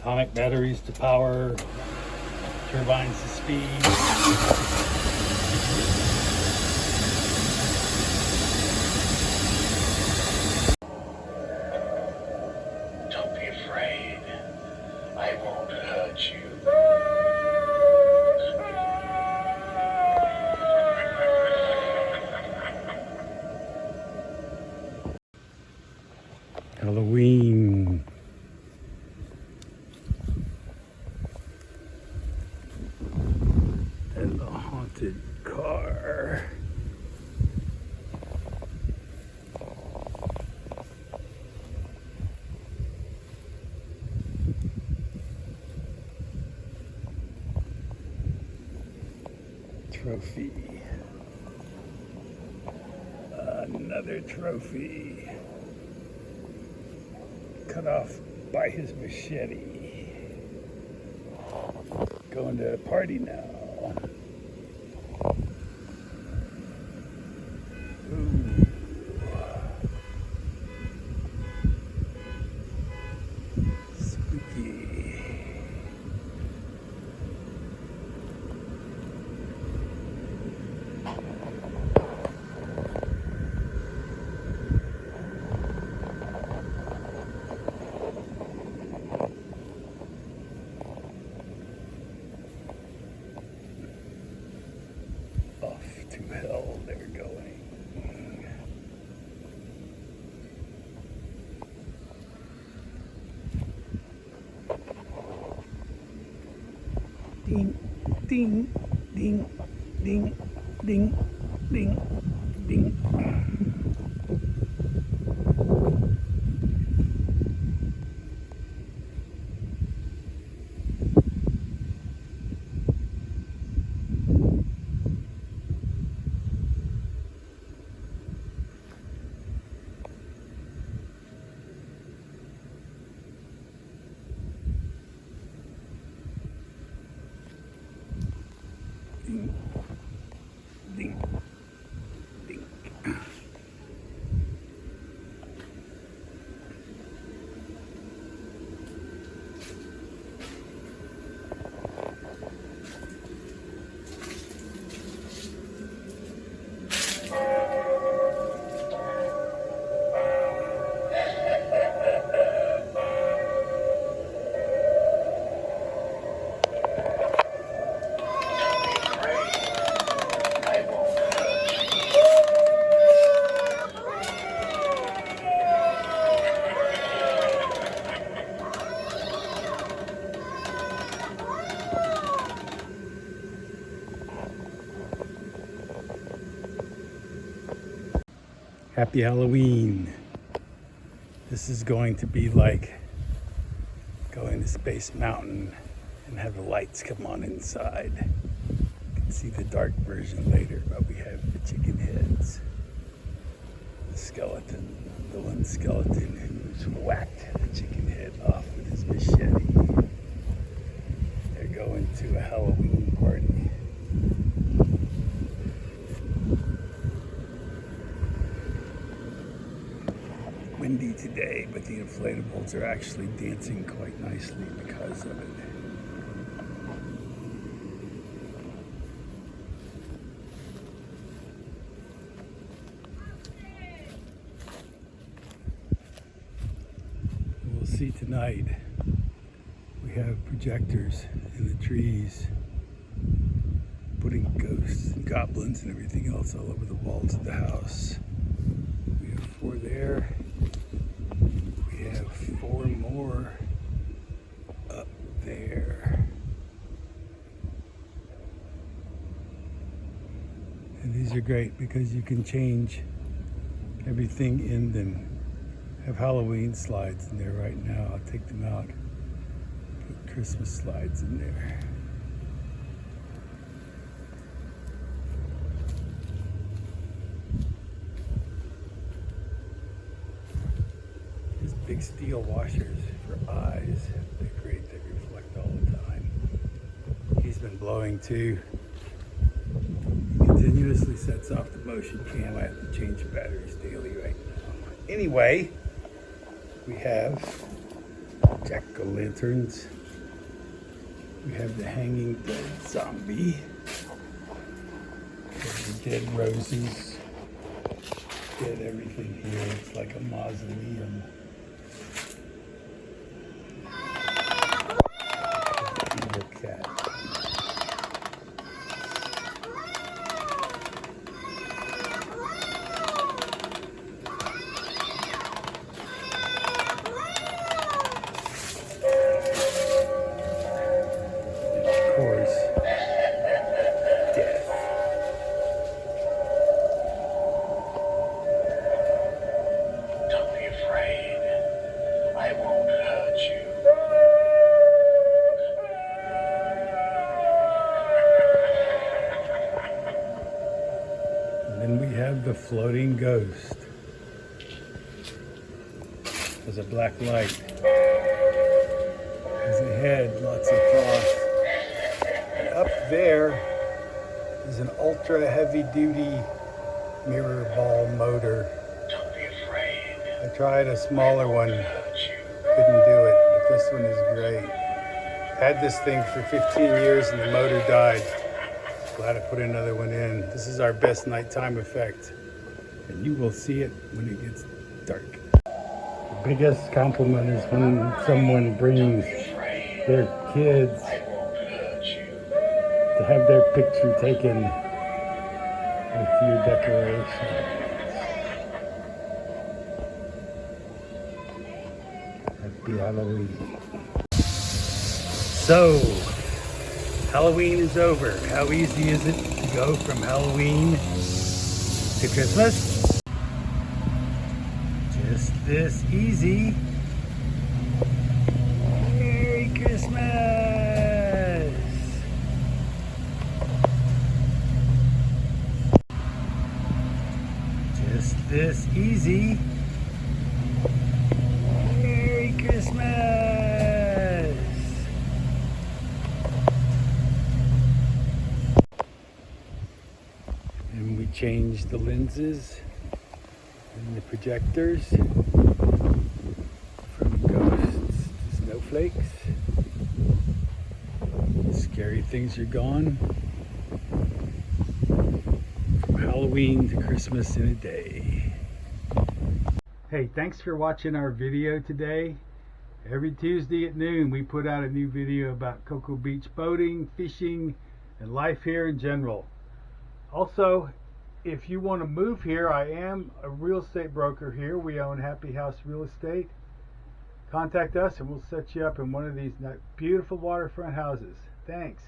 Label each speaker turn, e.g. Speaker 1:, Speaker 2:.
Speaker 1: atomic batteries to power, turbines to speed.
Speaker 2: Don't be afraid. I won't hurt you.
Speaker 1: Halloween. And the haunted car. Trophy. Another trophy. Cut off by his machete. Going to a party now. Ooh. Spooky. To hell they're going. Ding, ding, ding, ding, ding, ding, ding. Ding, ding, ding. Happy Halloween. This is going to be like going to Space Mountain and have the lights come on inside. You can see the dark version later, but we have the chicken heads. The skeleton, the one skeleton who's whacked the chicken head off with his machete. They're going to a Halloween party. Windy today, but the inflatables are actually dancing quite nicely because of it. We'll see tonight. We have projectors in the trees, putting ghosts and goblins and everything else all over the walls of the house. We have 4 there. We have 4 more up there. And these are great because you can change everything in them. I have Halloween slides in there right now. I'll take them out. Put Christmas slides in there. Big steel washers for eyes. They're great, they reflect all the time. He's been blowing too. He continuously sets off the motion cam. I have to change the batteries daily right now. Anyway, we have jack-o'-lanterns. We have the hanging dead zombie. We have the dead roses. Dead everything here. It's like a mausoleum. Evil cat. Of course, death.
Speaker 2: Don't be afraid. I won't hurt you.
Speaker 1: And then we have the floating ghost. There's a black light. Has a head, lots of frost. And up there is an ultra heavy duty mirror ball motor.
Speaker 2: Don't be afraid.
Speaker 1: I tried a smaller one,
Speaker 2: Hurt you.
Speaker 1: couldn't do it, but this one is great. Had this thing for 15 years and the motor died. Glad I put another one in. This is our best nighttime effect. And you will see it when it gets dark. The biggest compliment is when someone brings their kids
Speaker 2: I won't hurt you.
Speaker 1: to have their picture taken with your decorations. Happy Halloween. So, Halloween is over. How easy is it to go from Halloween to Christmas? Just this easy. Merry Christmas! Just this easy. Merry Christmas! And we changed the lenses and the projectors from ghosts to snowflakes. Scary things are gone. From Halloween to Christmas in a day. Hey, thanks for watching our video today. Every Tuesday at noon we put out a new video about Cocoa Beach boating, fishing, and life here in general. Also, if you want to move here, I am a real estate broker here. We own Happy House Real Estate. Contact us and we'll set you up in one of these beautiful waterfront houses. Thanks.